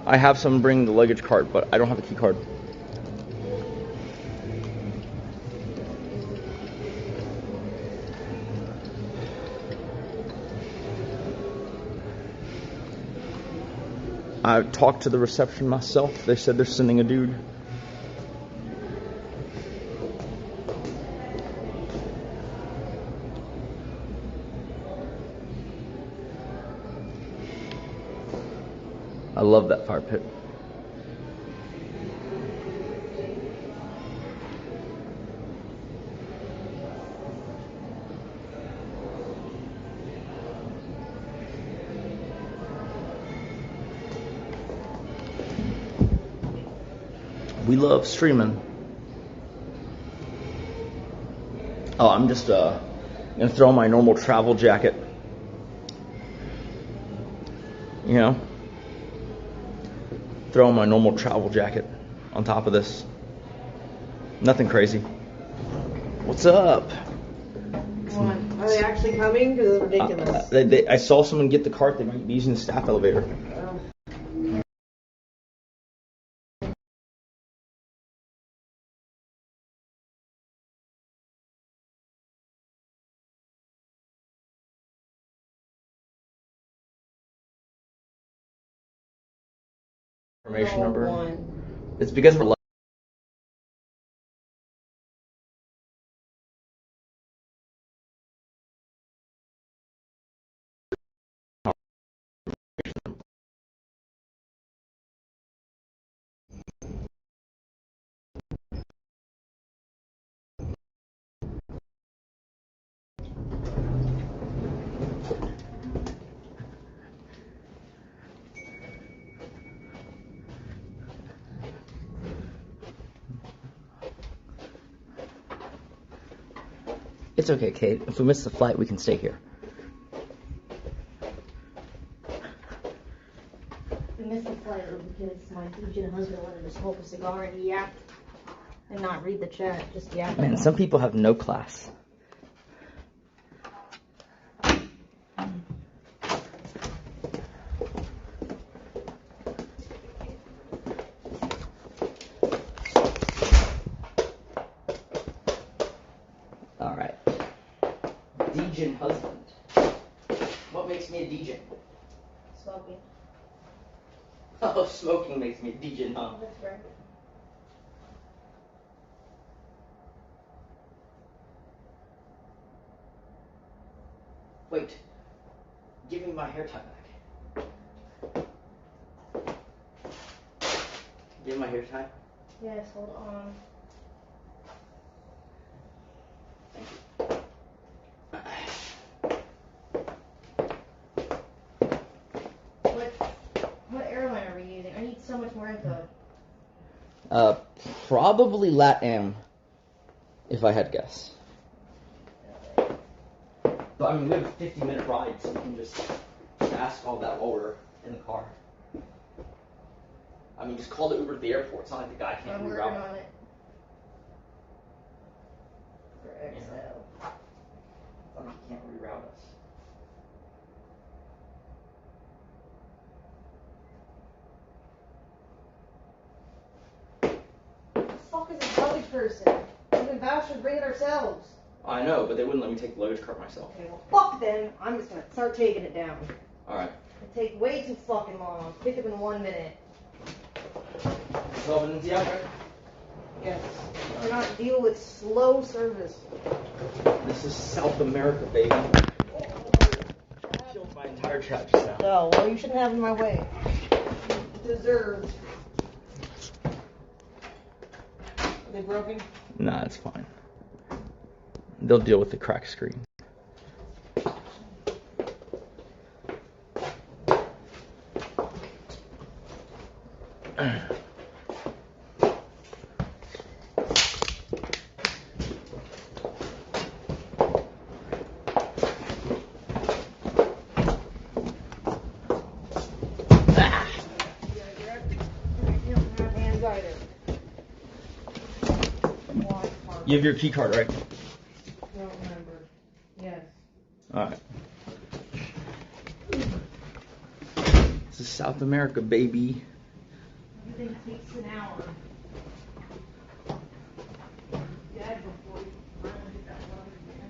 S1: I have someone bring the luggage cart, but I don't have a key card. I talked to the reception myself. They said they're sending a dude. I love that fire pit. We love streaming. Oh, I'm just gonna throw on my normal travel jacket. You know? Throw on my normal travel jacket on top of this. Nothing crazy. What's up?
S2: What? Are they actually coming? Because it's ridiculous.
S1: I saw someone get the cart. They might be using the staff elevator. Information number. It's because we're It's okay, Kate. If we miss the flight, we can stay here.
S2: We missed the flight because my Fijian husband wanted to smoke a cigar and yap and not read the chat, just yap.
S1: Man, some people have no class. Alright. Degen husband. What makes me a Degen?
S2: Smoking.
S1: Oh, smoking makes me a Degen, huh?
S2: That's right.
S1: Wait. Give me my hair tie back. Give me my hair tie.
S2: Yes, hold on. What airline are we using? I need so much more info.
S1: Probably LATAM, if I had to guess. But I mean, we have a 50-minute ride, so we can just ask all that while we're in the car. I mean, just call the Uber at the airport. It's not like the guy can't
S2: I'm
S1: reroute.
S2: working on it. For XL.
S1: I mean, he can't reroute us.
S2: What the fuck is a luggage person? We've been vouched to bring it ourselves.
S1: I know, but they wouldn't let me take the luggage cart myself.
S2: Okay, well, fuck them. I'm just gonna start taking it down.
S1: Alright.
S2: It take way too fucking long. Pick up in 1 minute.
S1: 12 minutes, yeah, right?
S2: Yes. Do not deal with slow service.
S1: This is South America, baby. Killed my entire chat just now.
S2: Oh, well, you shouldn't have in my way. Deserved. Are they broken?
S1: Nah, it's fine. They'll deal with the cracked screen. You have your key card, right?
S2: Don't remember. Yes.
S1: Alright. This is South America, baby.
S2: Everything takes an hour. Dad, before you finally get that luggage, man.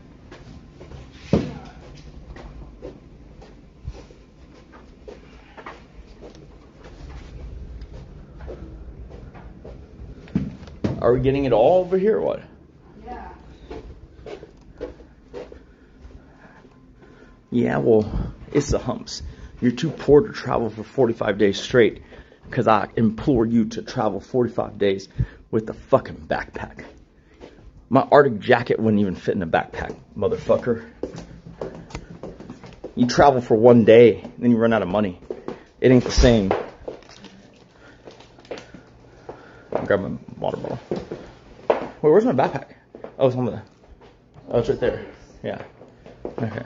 S1: Are we getting it all over here or what?
S2: Yeah.
S1: Yeah, well, it's the humps. You're too poor to travel for 45 days straight because I implore you to travel 45 days with a fucking backpack. My Arctic jacket wouldn't even fit in a backpack, motherfucker. You travel for 1 day, then you run out of money. It ain't the same. I'll grab my water bottle. Wait, where's my backpack? Oh, it's on the... Oh, it's right there. Yeah. Okay.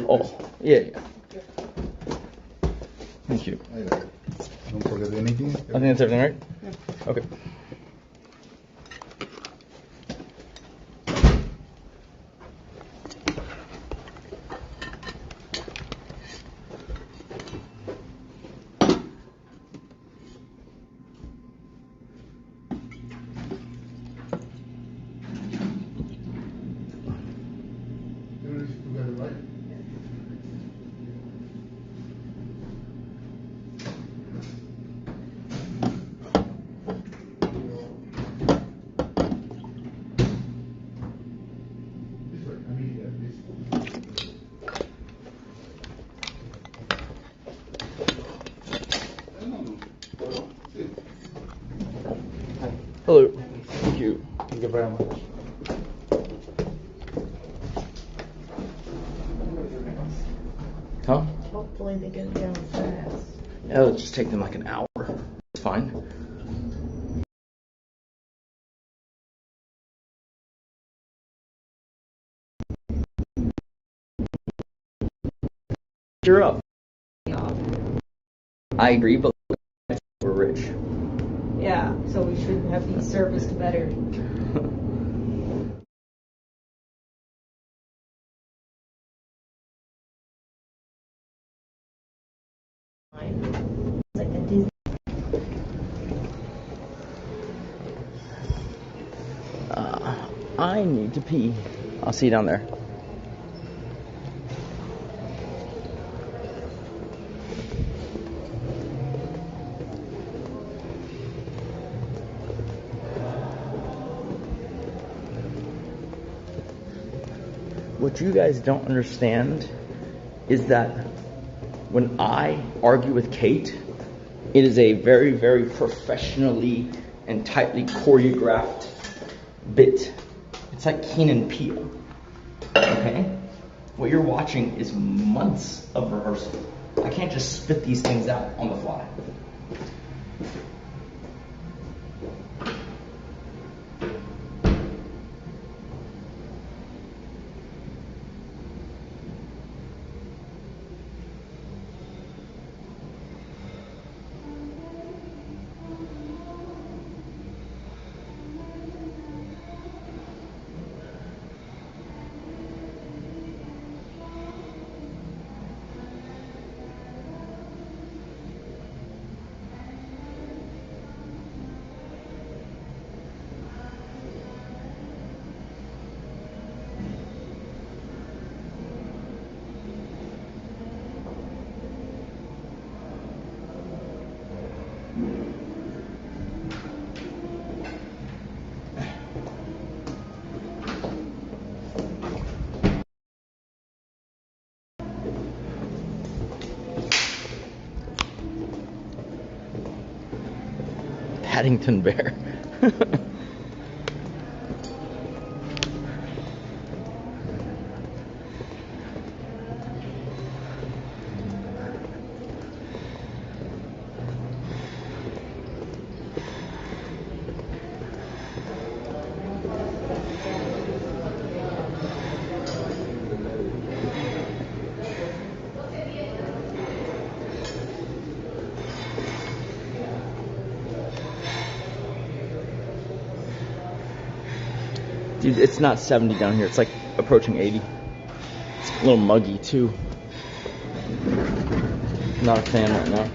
S1: Oh, yeah. Thank you.
S5: Don't forget anything.
S1: I think that's everything, right? Yeah. Okay. Hello. Thank you.
S5: Thank you very much.
S1: Huh?
S2: Hopefully they get it down fast.
S1: Yeah, it'll just take them like an hour. It's fine. You're up. I agree, but we're rich.
S2: Yeah, so we should have these serviced better. It's like a Disney.
S1: I need to pee. I'll see you down there. What you guys don't understand is that when I argue with Kate, it is a very, very professionally and tightly choreographed bit. It's like Keenan Peele. Okay? What you're watching is months of rehearsal. I can't just spit these things out on the fly. Paddington Bear. Dude, it's not 70 down here. It's like approaching 80. It's a little muggy too. Not a fan right now.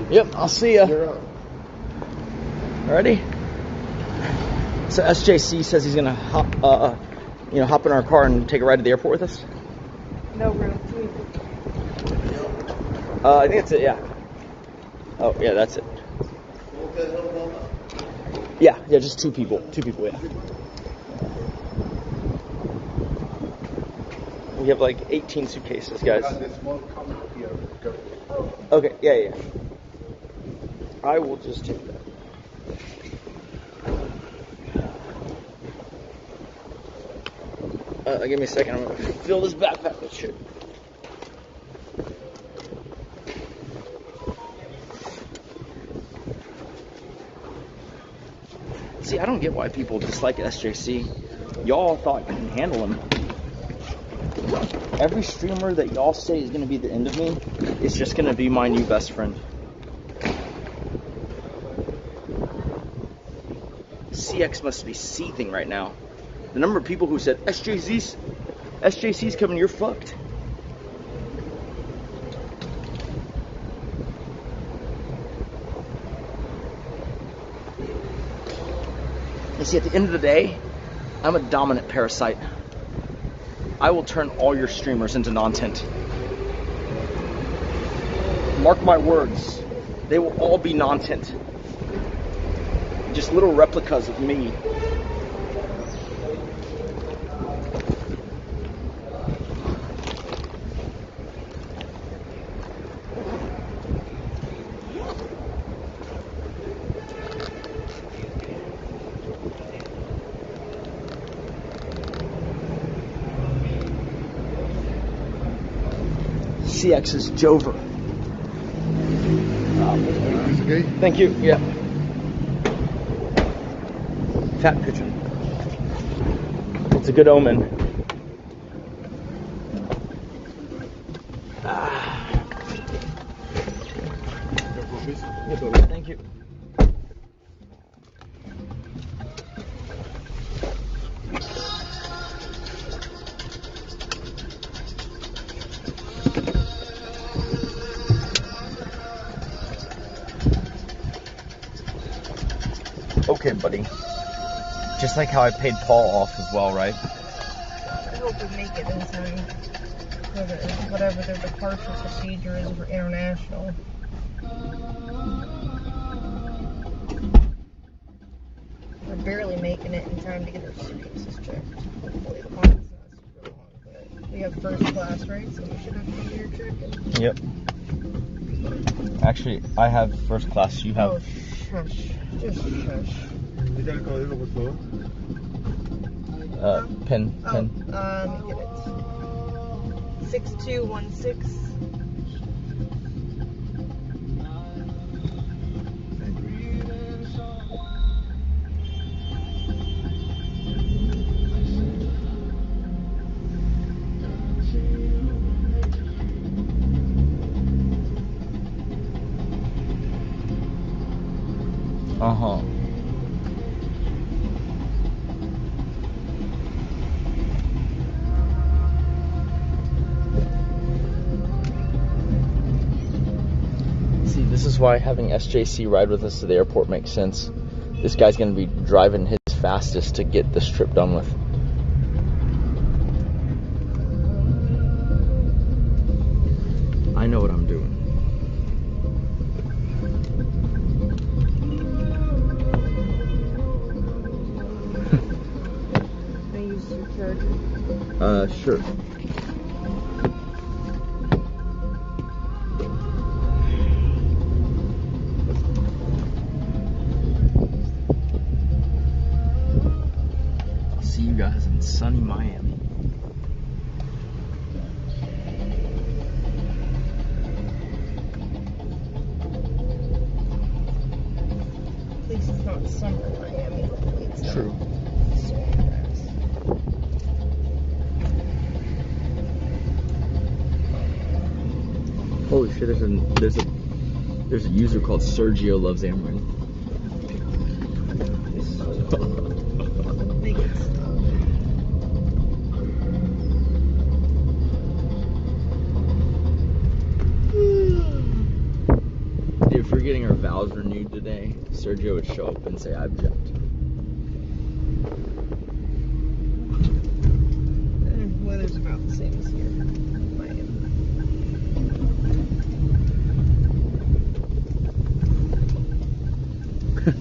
S1: Yep, I'll see ya.
S4: You're up.
S1: Ready? So SJC says he's gonna hop in our car and take a ride to the airport with us.
S2: No room.
S1: I think that's it. Yeah. Oh yeah, that's it. Yeah, just two people. Yeah. We have like 18 suitcases, guys. Okay, yeah. I will just take that. Give me a second. I'm gonna fill this backpack with shit. See, I don't get why people dislike SJC. Y'all thought you can handle him. Every streamer that y'all say is gonna be the end of me is just gonna be my new best friend. CX must be seething right now. The number of people who said, SJC's coming, you're fucked. You see, at the end of the day, I'm a dominant parasite. I will turn all your streamers into non-tint. Mark my words, they will all be non-tint. Just little replicas of me. CX is Jover.
S5: Okay.
S1: Thank you. Yeah. Fat pigeon. It's a good omen. Thank you. Okay, buddy. Just like how I paid Paul off as well, right?
S2: I hope we make it in time for whatever their departure procedure is for international. We're barely making it in time to get our suitcases checked. Hopefully the line's not super long, but we have first class, right? So we should have to be here checking.
S1: Yep. Actually, I have first class. You have.
S2: Oh, shush. Just shush.
S1: Pen.
S2: Let me get it. 6216.
S1: Uh-huh. See, this is why having SJC ride with us to the airport makes sense. This guy's going to be driving his fastest to get this trip done with. I know what I'm doing.
S2: Can I use your charger?
S1: Sure. I'll see you guys in sunny Miami.
S2: At least it's not summer in Miami. Hopefully it's not
S1: True.
S2: swamp grass.
S1: Holy shit! There's a user called Sergio Loves Amarin.
S2: Make it stop.
S1: If we're Sergio would show up and say, "I object."
S2: Weather's about the same as here. Miami.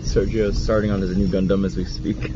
S1: Sergio's starting on his new Gundam as we speak.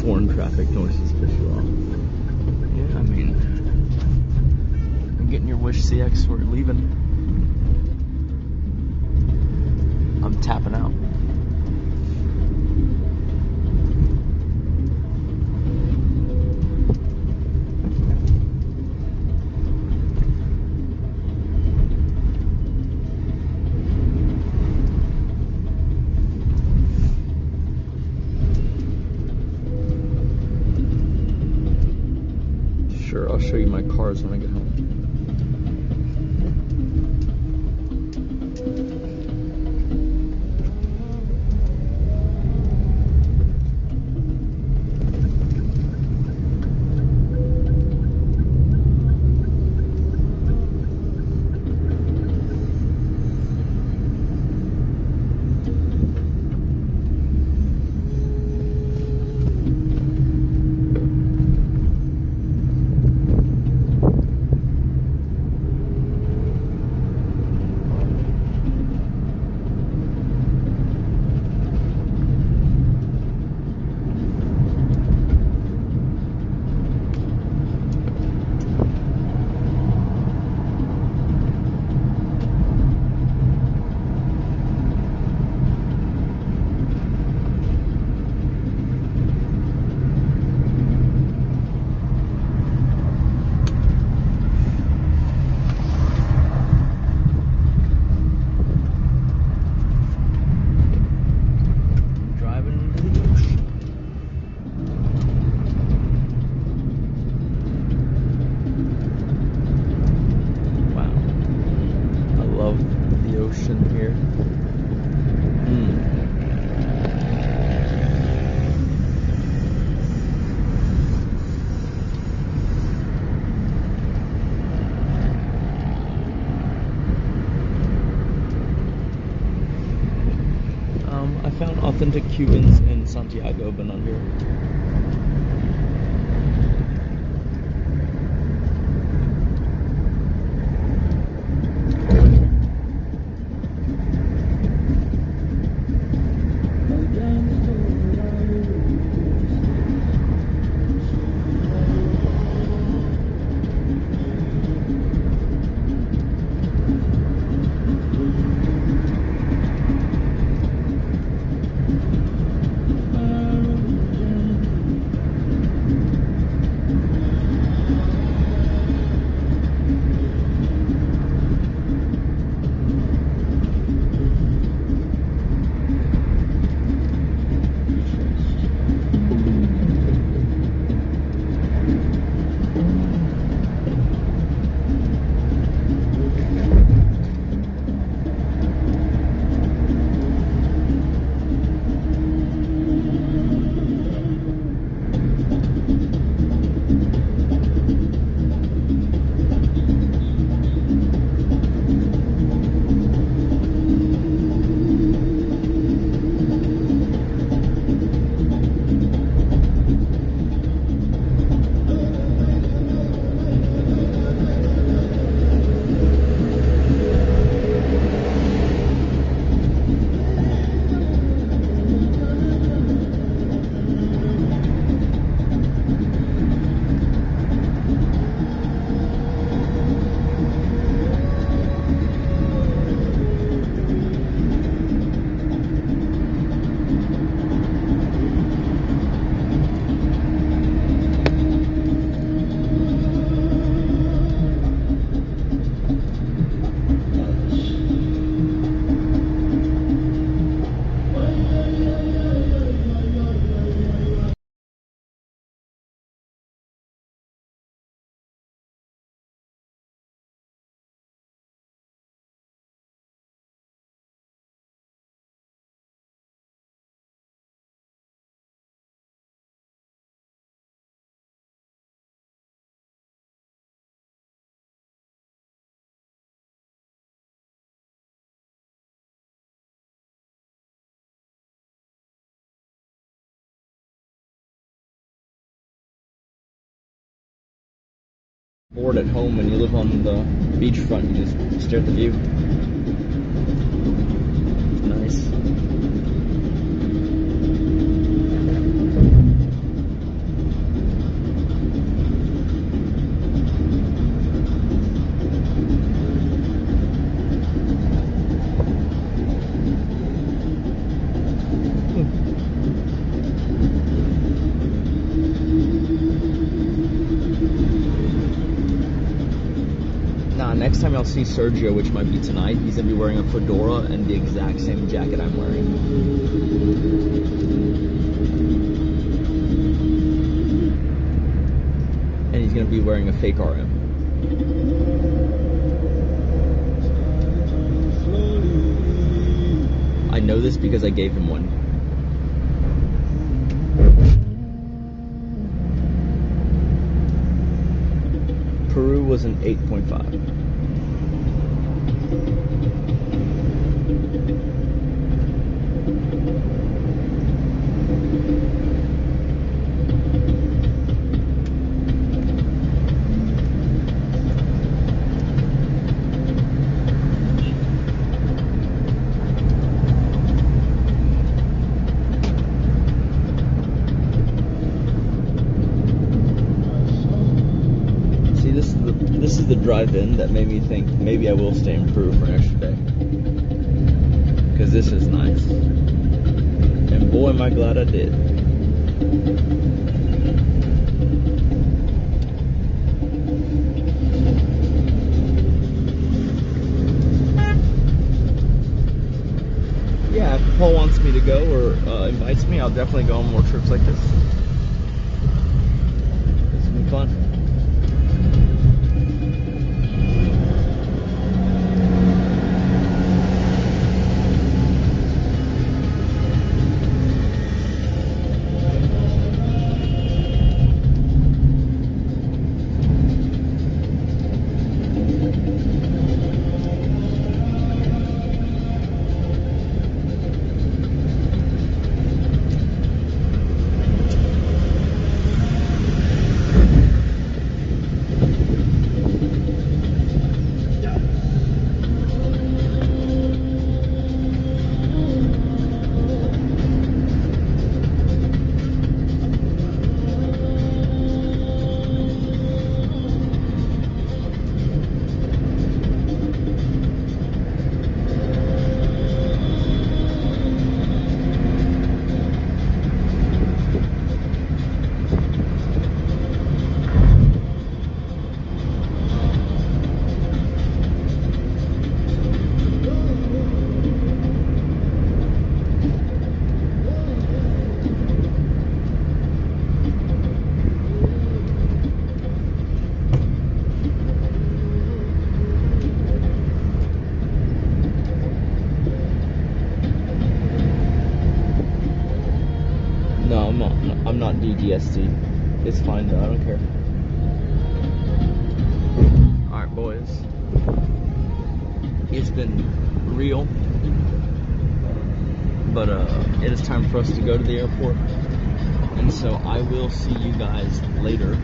S1: Foreign traffic noises piss you off. Yeah, I mean, I'm getting your Wish CX, we're leaving. I'm tapping out. Sure, I'll show you my cars when I get home. I found authentic Cubans in Santiago, but not here. Bored at home and you live on the beachfront, you just stare at the view. It's nice. Next time I'll see Sergio, which might be tonight, he's going to be wearing a fedora and the exact same jacket I'm wearing. And he's going to be wearing a fake RM. I know this because I gave him one. Peru was an 8.5. This is the drive-in that made me think maybe I will stay in Peru for an extra day. Because this is nice. And boy, am I glad I did. Yeah, if Paul wants me to go or invites me, I'll definitely go on more trips like this. It's been fun. I'm not DGST. It's fine though, I don't care. Alright boys. It's been real. But it is time for us to go to the airport. And so I will see you guys later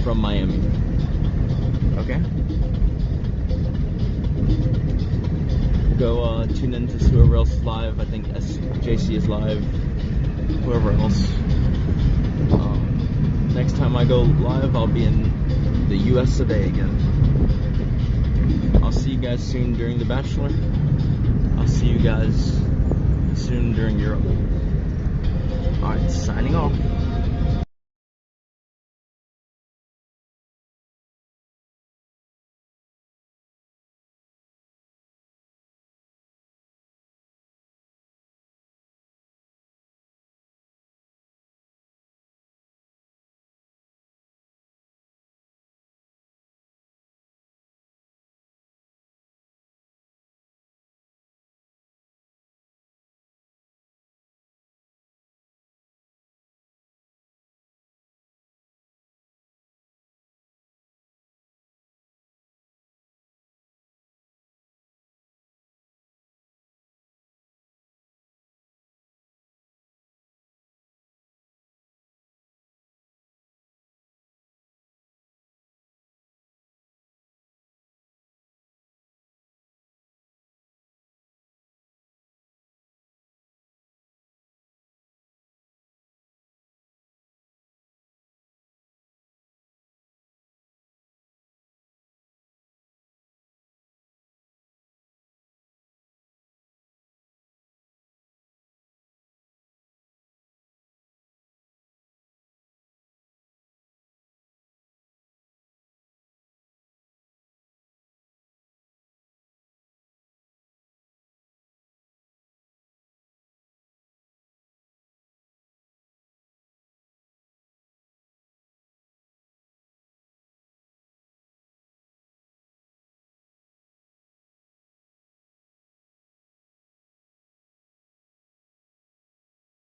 S1: from Miami. Okay? Go tune in to whoever else is live. I think JC is live. Whoever else. Next time I go live, I'll be in the US of A again. I'll see you guys soon during The Bachelor. I'll see you guys soon during Europe. Alright, signing off.